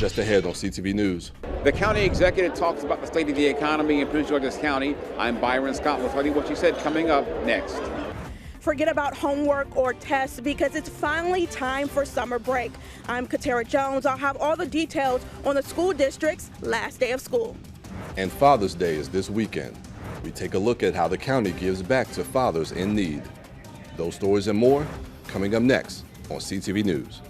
just ahead on CTV News. The county executive talks about the state of the economy in Prince George's County. I'm Byron Scott. We'll tell you what she said coming up next. Forget about homework or tests because it's finally time for summer break. I'm Katara Jones. I'll have all the details on the school district's last day of school. And Father's Day is this weekend. We take a look at how the county gives back to fathers in need. Those stories and more coming up next on CTV News.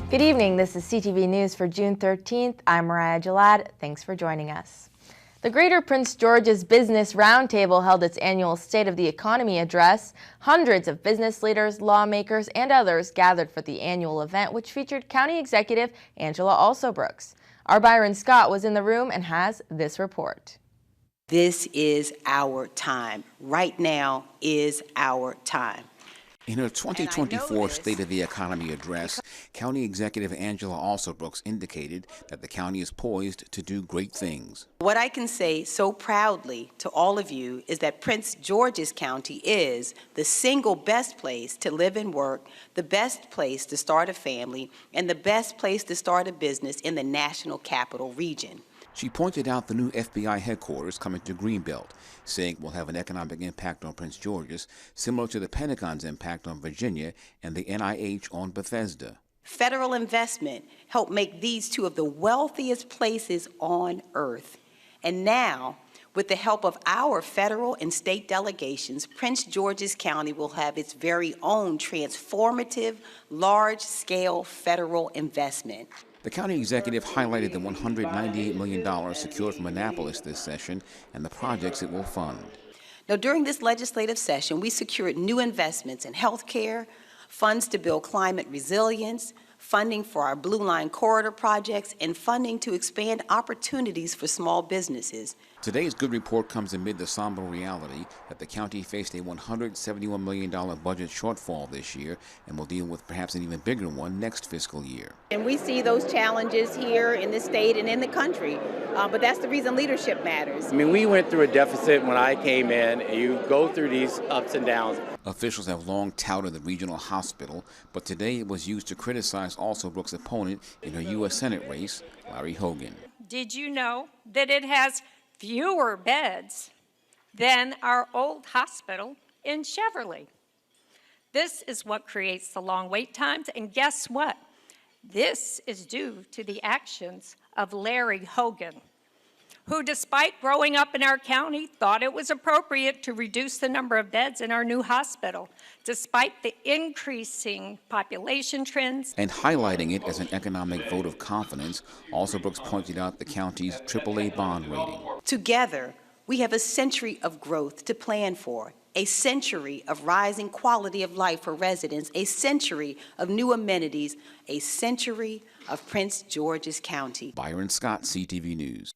Good evening, this is CTV News for June 13th. I'm Mariah Jalad. Thanks for joining us. The Greater Prince George's Business Roundtable held its annual State of the Economy address. Hundreds of business leaders, lawmakers, and others gathered for the annual event, which featured County Executive Angela Alsobrooks. Our Byron Scott was in the room and has this report. This is our time. Right now is our time. In her 2024 State of the Economy address, County Executive Angela Alsobrooks indicated that the county is poised to do great things. What I can say so proudly to all of you is that Prince George's County is the single best place to live and work, the best place to start a family, and the best place to start a business in the National Capital Region. She pointed out the new FBI headquarters coming to Greenbelt, saying it will have an economic impact on Prince George's, similar to the Pentagon's impact on Virginia and the NIH on Bethesda. Federal investment helped make these two of the wealthiest places on earth. And now, with the help of our federal and state delegations, Prince George's County will have its very own transformative, large-scale federal investment. The county executive highlighted the $198 million secured from Annapolis this session and the projects it will fund. Now, during this legislative session, we secured new investments in health care, funds to build climate resilience, funding for our Blue Line Corridor projects, and funding to expand opportunities for small businesses. Today's good report comes amid the somber reality that the county faced a $171 million budget shortfall this year and will deal with perhaps an even bigger one next fiscal year. And we see those challenges here in the state and in the country, but that's the reason leadership matters. I mean, we went through a deficit when I came in, and you go through these ups and downs. Officials have long touted the regional hospital, but today it was used to criticize Alsobrooks' opponent in her U.S. Senate race, Larry Hogan. Did you know that it has fewer beds than our old hospital in Cheverly? This is what creates the long wait times, and guess what? This is due to the actions of Larry Hogan, who, despite growing up in our county, thought it was appropriate to reduce the number of beds in our new hospital, despite the increasing population trends. And highlighting it as an economic vote of confidence, Alsobrooks pointed out the county's AAA bond rating. Together, we have a century of growth to plan for, a century of rising quality of life for residents, a century of new amenities, a century of Prince George's County. Byron Scott, CTV News.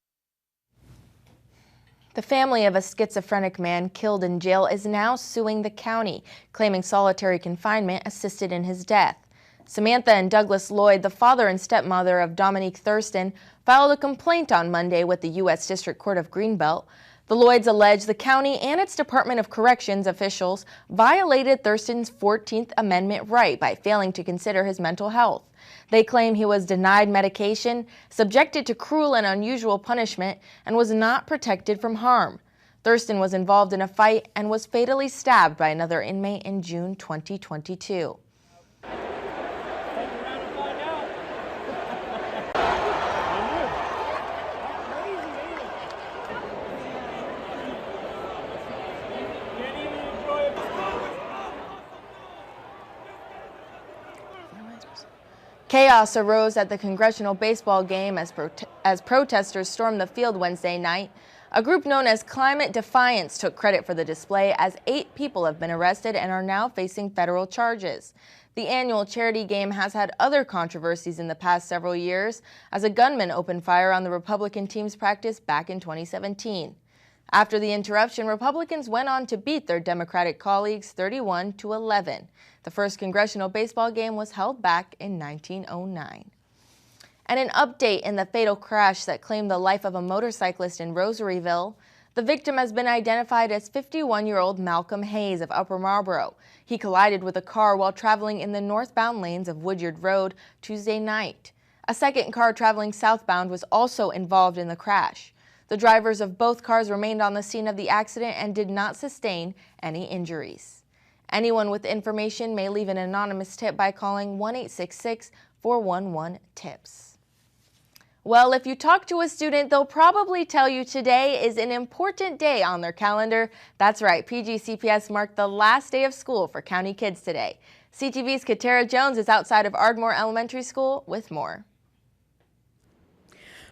The family of a schizophrenic man killed in jail is now suing the county, claiming solitary confinement assisted in his death. Samantha and Douglas Lloyd, the father and stepmother of Dominique Thurston, filed a complaint on Monday with the U.S. District Court of Greenbelt. The Lloyds allege the county and its Department of Corrections officials violated Thurston's 14th Amendment right by failing to consider his mental health. They claim he was denied medication, subjected to cruel and unusual punishment, and was not protected from harm. Thurston was involved in a fight and was fatally stabbed by another inmate in June 2022. Chaos arose at the congressional baseball game as protesters stormed the field Wednesday night. A group known as Climate Defiance took credit for the display, as 8 people have been arrested and are now facing federal charges. The annual charity game has had other controversies in the past several years, as a gunman opened fire on the Republican team's practice back in 2017. After the interruption, Republicans went on to beat their Democratic colleagues 31-11. The first congressional baseball game was held back in 1909. And an update in the fatal crash that claimed the life of a motorcyclist in Rosaryville. The victim has been identified as 51-year-old Malcolm Hayes of Upper Marlboro. He collided with a car while traveling in the northbound lanes of Woodyard Road Tuesday night. A second car traveling southbound was also involved in the crash. The drivers of both cars remained on the scene of the accident and did not sustain any injuries. Anyone with information may leave an anonymous tip by calling 1-866-411-TIPS. Well, if you talk to a student, they'll probably tell you today is an important day on their calendar. That's right, PGCPS marked the last day of school for county kids today. CTV's Katara Jones is outside of Ardmore Elementary School with more.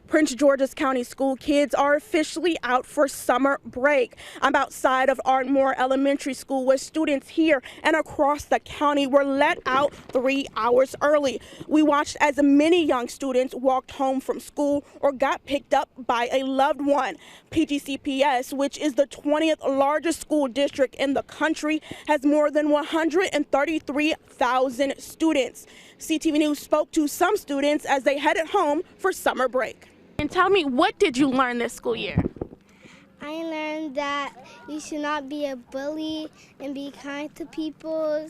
Prince George's County school kids are officially out for summer break. I'm outside of Ardmore Elementary School where students here and across the county were let out 3 hours early. We watched as many young students walked home from school or got picked up by a loved one. PGCPS, which is the 20th largest school district in the country, has more than 133,000 students. CTV News spoke to some students as they headed home for summer break. And tell me, what did you learn this school year? I learned that you should not be a bully and be kind to people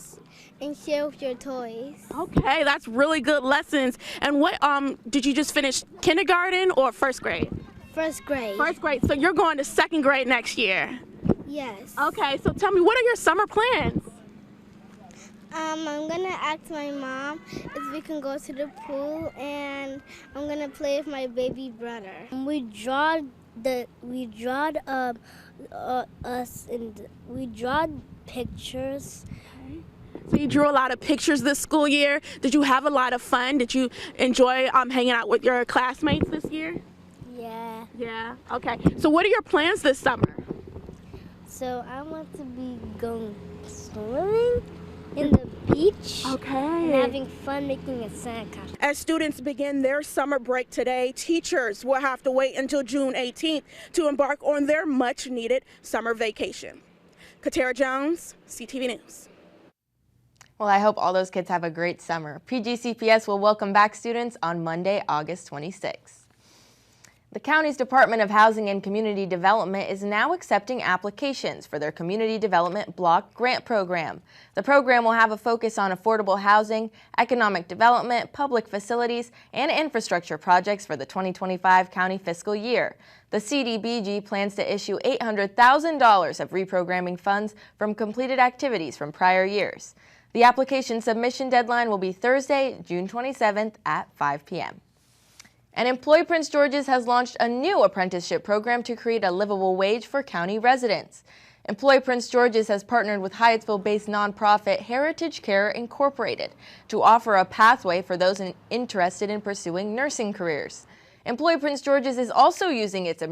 and share with your toys. Okay, that's really good lessons. And what did you just finish kindergarten or first grade? First grade. First grade. So you're going to second grade next year? Yes. Okay, so tell me, what are your summer plans? I'm gonna ask my mom if we can go to the pool, and I'm gonna play with my baby brother. We draw pictures. Okay. So you drew a lot of pictures this school year. Did you have a lot of fun? Did you enjoy hanging out with your classmates this year? Yeah. Yeah. Okay. So what are your plans this summer? So I want to be going swimming in the beach. Okay. And having fun making a sandcastle. As students begin their summer break today, teachers will have to wait until June 18th to embark on their much-needed summer vacation. Katara Jones, CTV News. Well, I hope all those kids have a great summer. PGCPS will welcome back students on Monday, August 26th. The county's Department of Housing and Community Development is now accepting applications for their Community Development Block Grant Program. The program will have a focus on affordable housing, economic development, public facilities, and infrastructure projects for the 2025 county fiscal year. The CDBG plans to issue $800,000 of reprogramming funds from completed activities from prior years. The application submission deadline will be Thursday, June 27th at 5 p.m. And Employ Prince George's has launched a new apprenticeship program to create a livable wage for county residents. Employ Prince George's has partnered with Hyattsville-based nonprofit Heritage Care Incorporated to offer a pathway for those interested in pursuing nursing careers. Employ Prince George's is also using its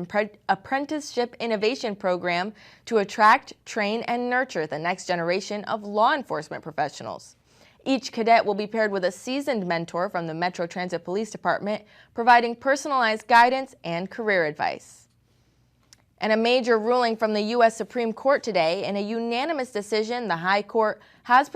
apprenticeship innovation program to attract, train, and nurture the next generation of law enforcement professionals. Each cadet will be paired with a seasoned mentor from the Metro Transit Police Department, providing personalized guidance and career advice. And a major ruling from the U.S. Supreme Court today. In a unanimous decision, the High Court has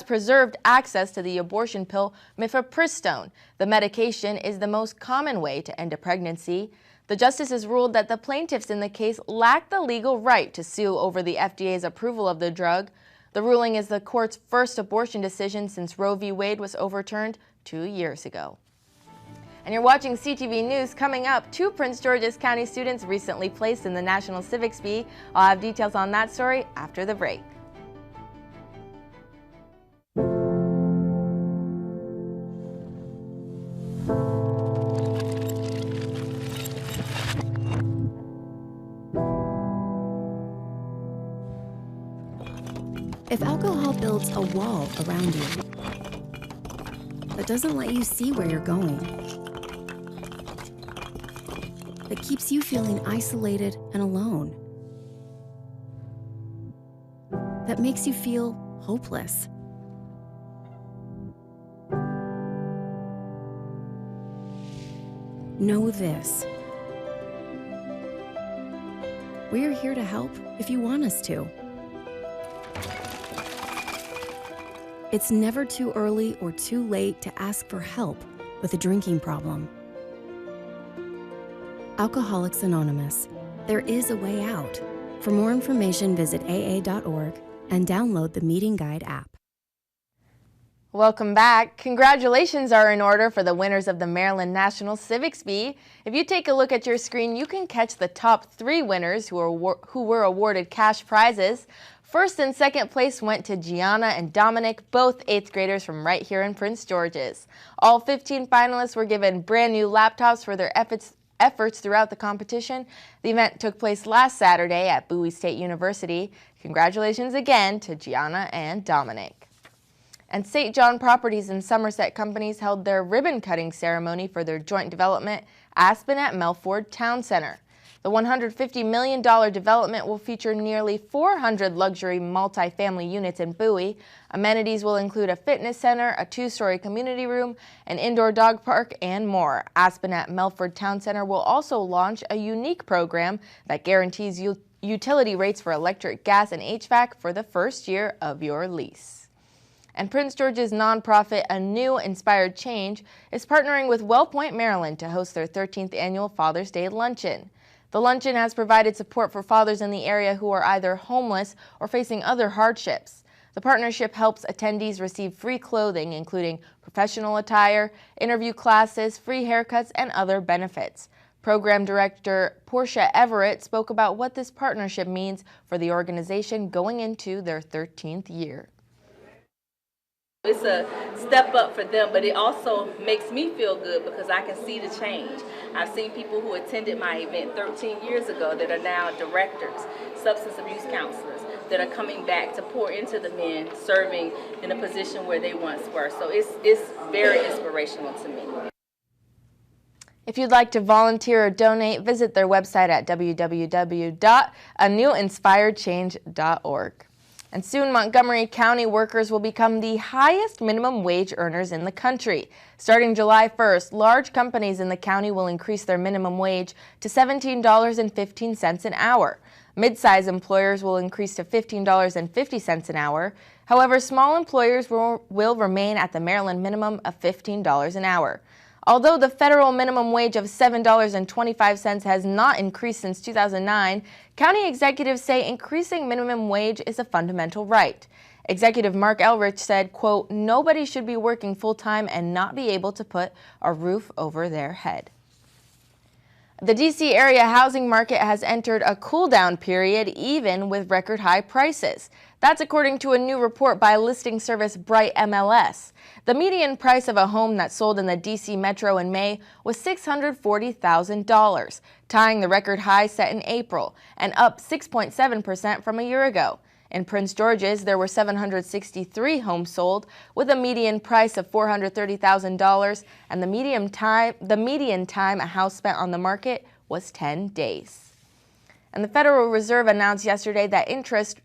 preserved access to the abortion pill mifepristone. The medication is the most common way to end a pregnancy. The justices ruled that the plaintiffs in the case lack the legal right to sue over the FDA's approval of the drug. The ruling is the court's first abortion decision since Roe v. Wade was overturned 2 years ago. And you're watching CTV News. Coming up, 2 Prince George's County students recently placed in the National Civics Bee. I'll have details on that story after the break. If alcohol builds a wall around you that doesn't let you see where you're going, that keeps you feeling isolated and alone, that makes you feel hopeless, know this. We're here to help if you want us to. It's never too early or too late to ask for help with a drinking problem. Alcoholics Anonymous. There is a way out. For more information, visit aa.org and download the Meeting Guide app. Welcome back. Congratulations are in order for the winners of the Maryland National Civics Bee. If you take a look at your screen, you can catch the top 3 winners who were awarded cash prizes. First and second place went to Gianna and Dominic, both 8th graders from right here in Prince George's. All 15 finalists were given brand new laptops for their efforts throughout the competition. The event took place last Saturday at Bowie State University. Congratulations again to Gianna and Dominic. And St. John Properties and Somerset Companies held their ribbon-cutting ceremony for their joint development, Aspen at Melford Town Center. The $150 million development will feature nearly 400 luxury multifamily units in Bowie. Amenities will include a fitness center, a 2-story community room, an indoor dog park, and more. Aspen at Melford Town Center will also launch a unique program that guarantees utility rates for electric, gas, and HVAC for the first year of your lease. And Prince George's nonprofit A New Inspired Change is partnering with WellPoint, Maryland to host their 13th annual Father's Day Luncheon. The luncheon has provided support for fathers in the area who are either homeless or facing other hardships. The partnership helps attendees receive free clothing, including professional attire, interview classes, free haircuts, and other benefits. Program Director Portia Everett spoke about what this partnership means for the organization going into their 13th year. It's a step up for them, but it also makes me feel good because I can see the change. I've seen people who attended my event 13 years ago that are now directors, substance abuse counselors, that are coming back to pour into the men serving in a position where they once were. So it's very inspirational to me. If you'd like to volunteer or donate, visit their website at www.anewinspiredchange.org. And soon, Montgomery County workers will become the highest minimum wage earners in the country. Starting July 1st, large companies in the county will increase their minimum wage to $17.15 an hour. Mid-size employers will increase to $15.50 an hour. However, small employers will remain at the Maryland minimum of $15 an hour. Although the federal minimum wage of $7.25 has not increased since 2009, county executives say increasing minimum wage is a fundamental right. Executive Mark Elrich said, quote, "Nobody should be working full-time and not be able to put a roof over their head." The D.C. area housing market has entered a cool-down period even with record-high prices. That's according to a new report by listing service Bright MLS. The median price of a home that sold in the D.C. metro in May was $640,000, tying the record high set in April, and up 6.7% from a year ago. In Prince George's, there were 763 homes sold with a median price of $430,000, and the median time a house spent on the market was 10 days. And the Federal Reserve announced yesterday that interest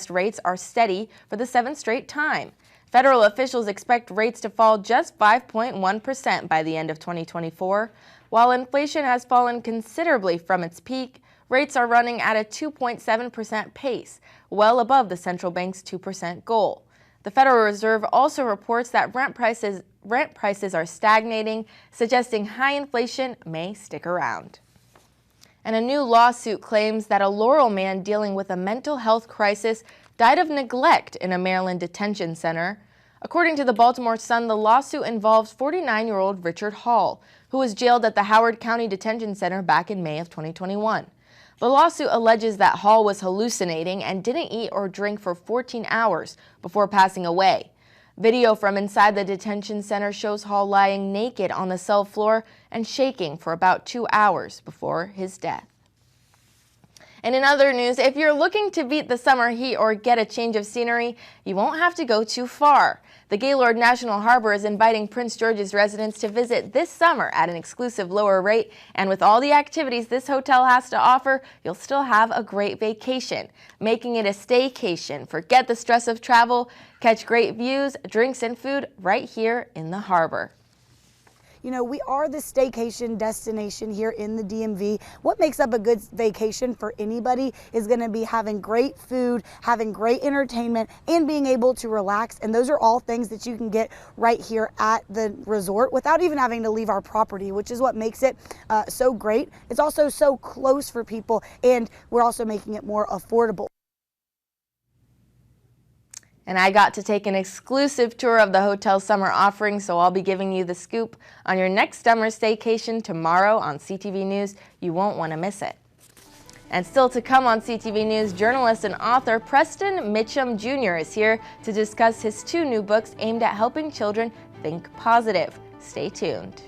rates are steady for the 7th straight time. Federal officials expect rates to fall just 5.1% by the end of 2024. While inflation has fallen considerably from its peak, rates are running at a 2.7% pace, well above the central bank's 2% goal. The Federal Reserve also reports that rent prices are stagnating, suggesting high inflation may stick around. And a new lawsuit claims that a Laurel man dealing with a mental health crisis died of neglect in a Maryland detention center. According to the Baltimore Sun, the lawsuit involves 49-year-old Richard Hall, who was jailed at the Howard County Detention Center back in May of 2021. The lawsuit alleges that Hall was hallucinating and didn't eat or drink for 14 hours before passing away. Video from inside the detention center shows Hall lying naked on the cell floor and shaking for about 2 hours before his death. And in other news, if you're looking to beat the summer heat or get a change of scenery, you won't have to go too far. The Gaylord National Harbor is inviting Prince George's residents to visit this summer at an exclusive lower rate, and with all the activities this hotel has to offer, you'll still have a great vacation, making it a staycation. Forget the stress of travel, catch great views, drinks, and food right here in the harbor. You know, we are the staycation destination here in the DMV. What makes up a good vacation for anybody is going to be having great food, having great entertainment, and being able to relax. And those are all things that you can get right here at the resort without even having to leave our property, which is what makes it so great. It's also so close for people, and we're also making it more affordable. And I got to take an exclusive tour of the hotel's summer offering, so I'll be giving you the scoop on your next summer staycation tomorrow on CTV News. You won't want to miss it. And still to come on CTV News, journalist and author Preston Mitchum Jr. is here to discuss his 2 new books aimed at helping children think positive. Stay tuned.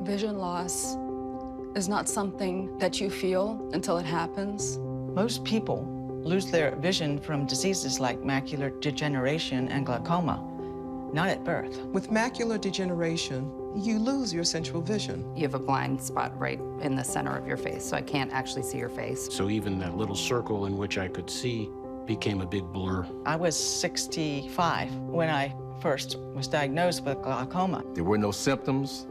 Vision loss is not something that you feel until it happens. Most people lose their vision from diseases like macular degeneration and glaucoma, not at birth. With macular degeneration, you lose your central vision. You have a blind spot right in the center of your face, so I can't actually see your face. So even that little circle in which I could see became a big blur. I was 65 when I first was diagnosed with glaucoma. There were no symptoms.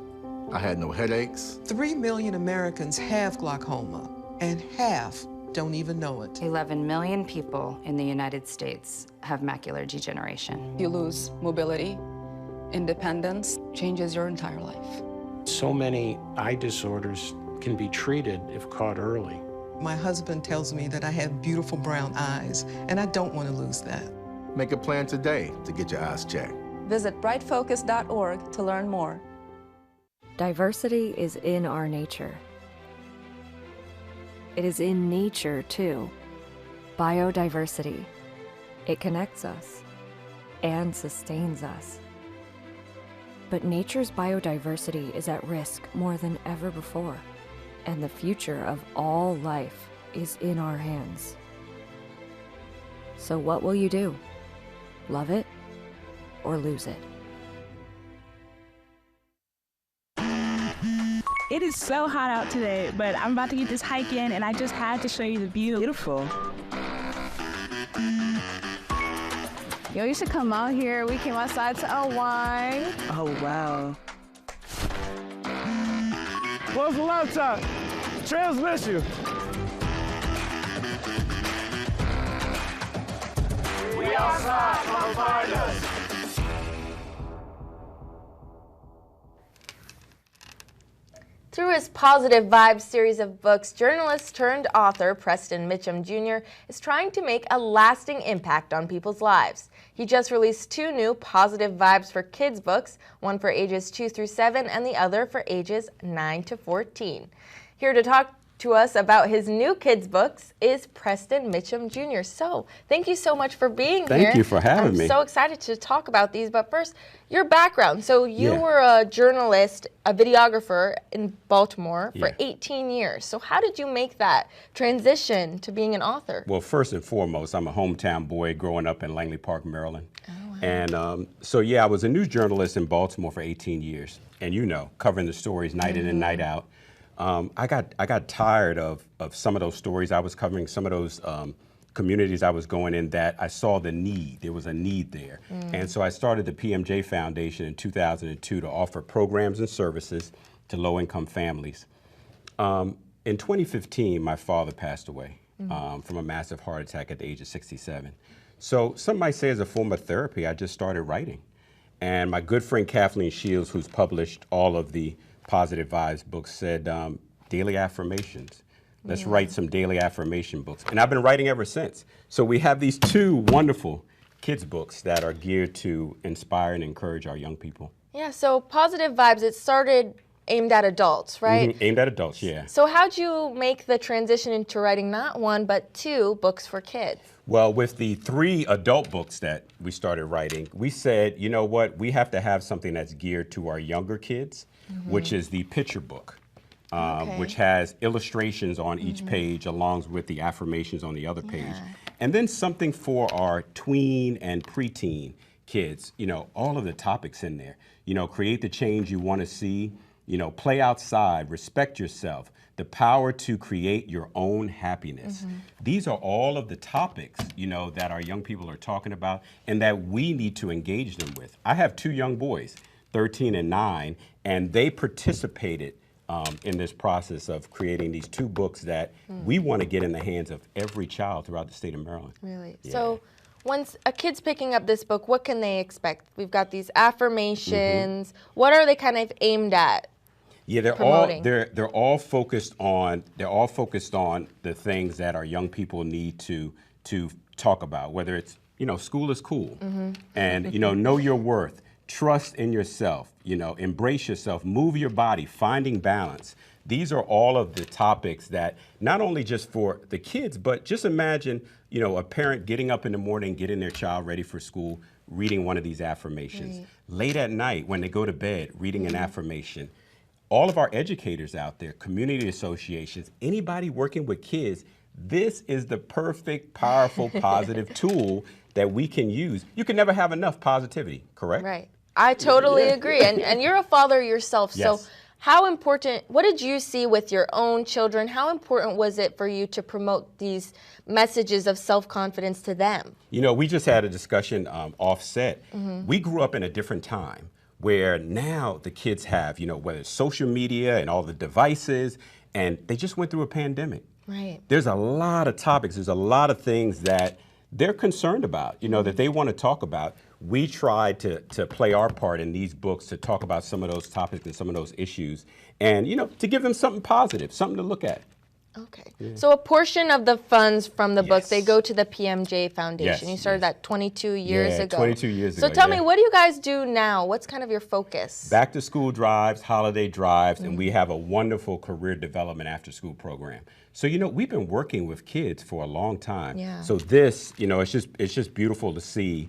I had no headaches. 3 million Americans have glaucoma, and half don't even know it. 11 million people in the United States have macular degeneration. You lose mobility, independence, changes your entire life. So many eye disorders can be treated if caught early. My husband tells me that I have beautiful brown eyes, and I don't want to lose that. Make a plan today to get your eyes checked. Visit brightfocus.org to learn more. Diversity is in our nature. It is in nature, too. Biodiversity. It connects us and sustains us. But nature's biodiversity is at risk more than ever before, and the future of all life is in our hands. So what will you do? Love it or lose it? It is so hot out today, but I'm about to get this hike in, and I just had to show you the view. Beautiful. Yo, you should come out here. We came outside to unwind. Oh, wow. What's the laptop? Transmission. We outside, come find us. Through his Positive Vibes series of books, journalist turned author Preston Mitchum Jr. is trying to make a lasting impact on people's lives. He just released 2 new Positive Vibes for Kids books, one for ages 2 through 7 and the other for ages 9 to 14. Here to talk to us about his new kids books is Preston Mitchum Jr. So, thank you so much for being here. Thank you for having me. I'm so excited to talk about these, but first, your background. So you were a journalist, a videographer in Baltimore for 18 years. So how did you make that transition to being an author? Well, first and foremost, I'm a hometown boy growing up in Langley Park, Maryland. Oh, wow. And so I was a news journalist in Baltimore for 18 years. And you know, covering the stories night in and night out. I got tired of some of those stories I was covering, some of those communities I was going in that I saw the need. There was a need there. And so I started the PMJ Foundation in 2002 to offer programs and services to low-income families. In 2015, my father passed away from a massive heart attack at the age of 67. So some might say as a form of therapy, I just started writing. And my good friend Kathleen Shields, who's published all of the Positive Vibes books, said daily affirmations. Let's write some daily affirmation books. And I've been writing ever since. So we have these 2 wonderful kids books that are geared to inspire and encourage our young people. Yeah, so Positive Vibes, it started aimed at adults, right? Aimed at adults, yeah. So how'd you make the transition into writing not 1, but 2 books for kids? Well, with the 3 adult books that we started writing, we said, you know what, we have to have something that's geared to our younger kids, which is the picture book, which has illustrations on each page along with the affirmations on the other page. And then something for our tween and preteen kids, you know, all of the topics in there. You know, create the change you want to see, you know, play outside, respect yourself, the power to create your own happiness. These are all of the topics, you know, that our young people are talking about and that we need to engage them with. I have 2 young boys. 13 and 9, and they participated in this process of creating these 2 books that we want to get in the hands of every child throughout the state of Maryland. Really? Yeah. So once a kid's picking up this book, what can they expect? We've got these affirmations. What are they kind of aimed at? Yeah, they're all focused on the things that our young people need to talk about, whether it's, school is cool, and know your worth, trust in yourself, embrace yourself, move your body, finding balance. These are all of the topics that not only just for the kids, but just imagine, a parent getting up in the morning, getting their child ready for school, reading one of these affirmations. Right. Late at night when they go to bed, reading an affirmation. All of our educators out there, community associations, anybody working with kids, this is the perfect, powerful, positive tool that we can use. You can never have enough positivity, correct? Right. I totally agree. And you're a father yourself, so Yes. how important, what did you see with your own children? How important was it for you to promote these messages of self-confidence to them? We just had a discussion offset. We grew up in a different time where now the kids have, whether it's social media and all the devices, and they just went through a pandemic. Right. There's a lot of topics, there's a lot of things that they're concerned about, that they want to talk about. We tried to play our part in these books to talk about some of those topics and some of those issues, and, to give them something positive, something to look at. Okay. So a portion of the funds from the book, they go to the PMJ Foundation. You started that 22 years ago. 22 years ago. So tell me, what do you guys do now? What's kind of your focus? Back to school drives, holiday drives, and we have a wonderful career development after school program. So, we've been working with kids for a long time. Yeah. So this, it's just beautiful to see.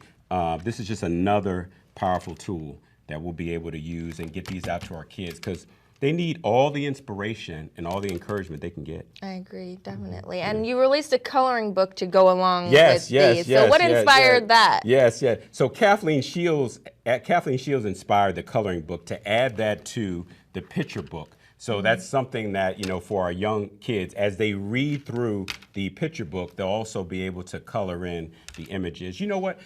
This is just another powerful tool that we'll be able to use and get these out to our kids, because they need all the inspiration and all the encouragement they can get. I agree, definitely. And you released a coloring book to go along with these. Yes, so what inspired that? Yes. So Kathleen Shields inspired the coloring book to add that to the picture book. So that's something that, for our young kids, as they read through the picture book, they'll also be able to color in the images. You know what?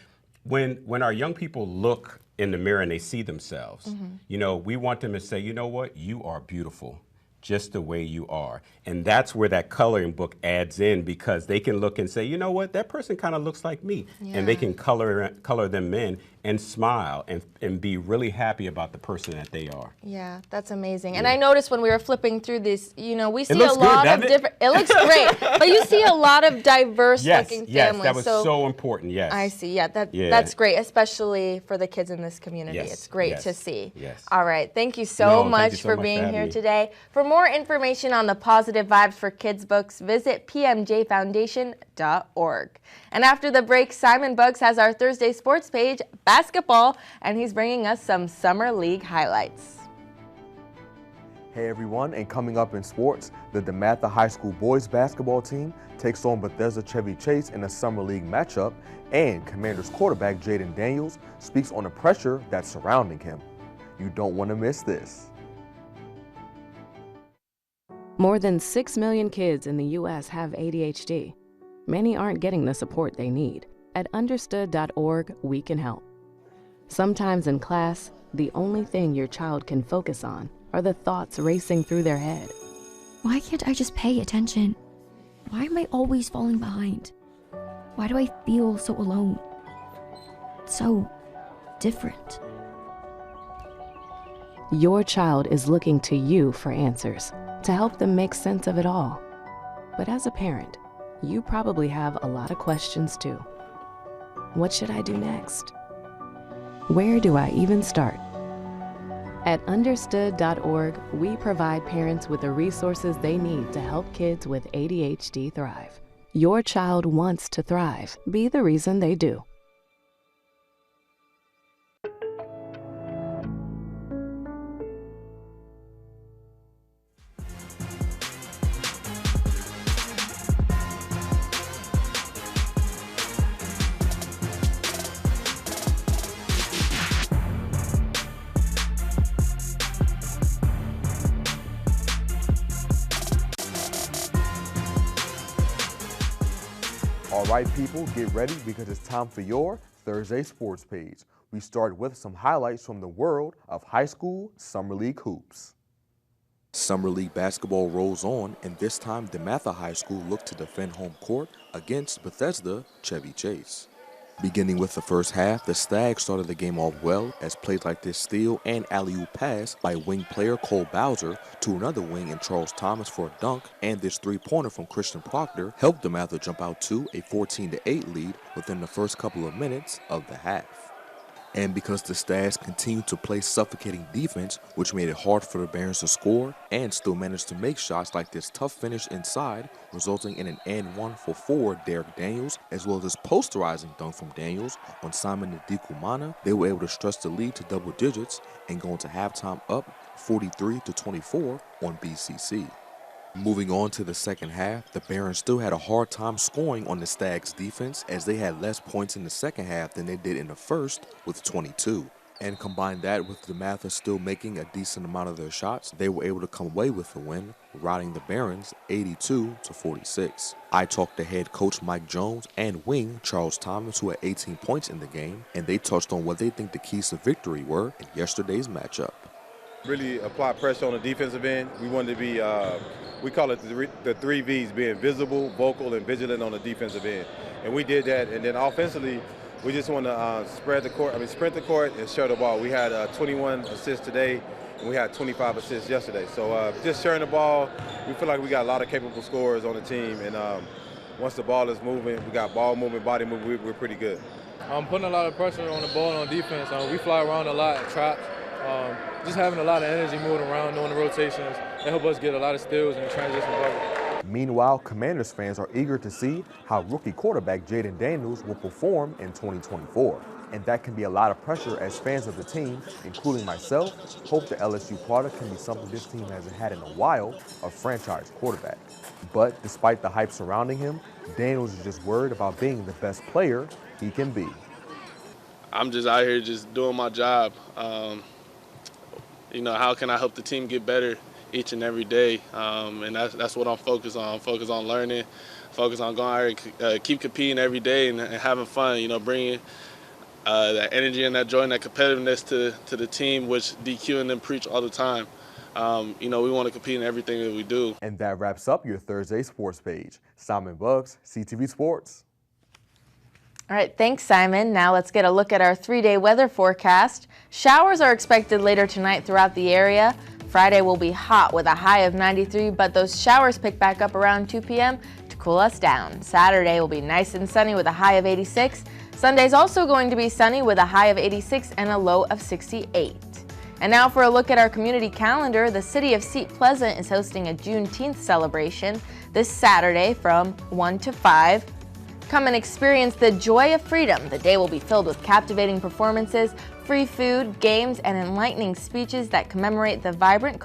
When our young people look in the mirror and they see themselves, we want them to say, you know what? You are beautiful, just the way you are. And that's where that coloring book adds in, because they can look and say, you know what? That person kind of looks like me. Yeah. And they can color them in and smile and be really happy about the person that they are. Yeah, that's amazing. And I noticed when we were flipping through this, we see a looks lot good, of different, it looks great, but you see a lot of diverse looking families. Yes, that was so important, yes. I see, that's great, especially for the kids in this community. Yes, It's great yes, to see. yes. All right, thank you so much for being here today. For more information on the Positive Vibes for Kids books, visit pmjfoundation.org. And after the break, Simon Buggs has our Thursday sports page, basketball, and he's bringing us some Summer League highlights. Hey everyone, and coming up in sports, the DeMatha High School boys basketball team takes on Bethesda Chevy Chase in a Summer League matchup, and Commanders quarterback Jaden Daniels speaks on the pressure that's surrounding him. You don't want to miss this. More than 6 million kids in the U.S. have ADHD. Many aren't getting the support they need. At understood.org, we can help. Sometimes in class, the only thing your child can focus on are the thoughts racing through their head. Why can't I just pay attention? Why am I always falling behind? Why do I feel so alone? So different. Your child is looking to you for answers, to help them make sense of it all. But as a parent, you probably have a lot of questions too. What should I do next? Where do I even start? At understood.org, we provide parents with the resources they need to help kids with ADHD thrive. Your child wants to thrive. Be the reason they do. All All right, people, get ready because it's time for your Thursday Sports Page. We start with some highlights from the world of high school Summer League hoops. Summer League basketball rolls on, and this time DeMatha High School looked to defend home court against Bethesda Chevy Chase. Beginning with the first half, the Stags started the game off well as plays like this steal and alley-oop pass by wing player Cole Bowser to another wing in Charles Thomas for a dunk, and this three-pointer from Christian Proctor helped DeMatha jump out to a 14-8 lead within the first couple of minutes of the half. And because the Stags continued to play suffocating defense, which made it hard for the Barons to score, and still managed to make shots like this tough finish inside, resulting in an and one for 4 Derek Daniels, as well as this posterizing dunk from Daniels on Simon Ndikumana, they were able to stretch the lead to double digits and go into halftime up 43-24 on BCC. Moving on to the second half, the Barons still had a hard time scoring on the Stags' defense as they had less points in the second half than they did in the first with 22. And combine that with DeMatha still making a decent amount of their shots, they were able to come away with the win, routing the Barons 82-46. I talked to head coach Mike Jones and wing Charles Thomas, who had 18 points in the game, and they touched on what they think the keys to victory were in yesterday's matchup. Really apply pressure on the defensive end. We wanted to be we call it the 3 V's, being visible, vocal, and vigilant on the defensive end. And we did that. And then offensively, we just want to sprint the court and share the ball. We had 21 assists today, and we had 25 assists yesterday. So just sharing the ball, we feel like we got a lot of capable scorers on the team. And once the ball is moving, we got ball movement, body movement, we're pretty good. Putting a lot of pressure on the ball on defense. We fly around a lot, traps. Just having a lot of energy moving around, knowing the rotations, they help us get a lot of steals and transition buckets. Meanwhile, Commanders fans are eager to see how rookie quarterback Jaden Daniels will perform in 2024. And that can be a lot of pressure as fans of the team, including myself, hope the LSU product can be something this team hasn't had in a while, a franchise quarterback. But despite the hype surrounding him, Daniels is just worried about being the best player he can be. I'm just out here just doing my job. How can I help the team get better each and every day? And that's what I'm focused on. I'm focused on learning, focused on going out here, keep competing every day and having fun, bringing that energy and that joy and that competitiveness to the team, which DQ and them preach all the time. We want to compete in everything that we do. And that wraps up your Thursday Sports Page. Simon Buggs, CTV Sports. All right, thanks, Simon. Now let's get a look at our 3-day weather forecast. Showers are expected later tonight throughout the area. Friday will be hot with a high of 93, but those showers pick back up around 2 p.m. to cool us down. Saturday will be nice and sunny with a high of 86. Sunday's also going to be sunny with a high of 86 and a low of 68. And now for a look at our community calendar. The city of Seat Pleasant is hosting a Juneteenth celebration this Saturday from 1 to 5. Come and experience the joy of freedom. The day will be filled with captivating performances, free food, games, and enlightening speeches that commemorate the vibrant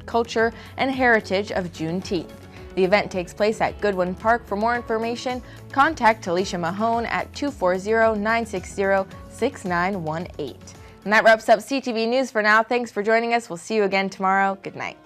culture and heritage of Juneteenth. The event takes place at Goodwin Park. For more information, contact Talisha Mahone at 240-960-6918. And that wraps up CTV News for now. Thanks for joining us. We'll see you again tomorrow. Good night.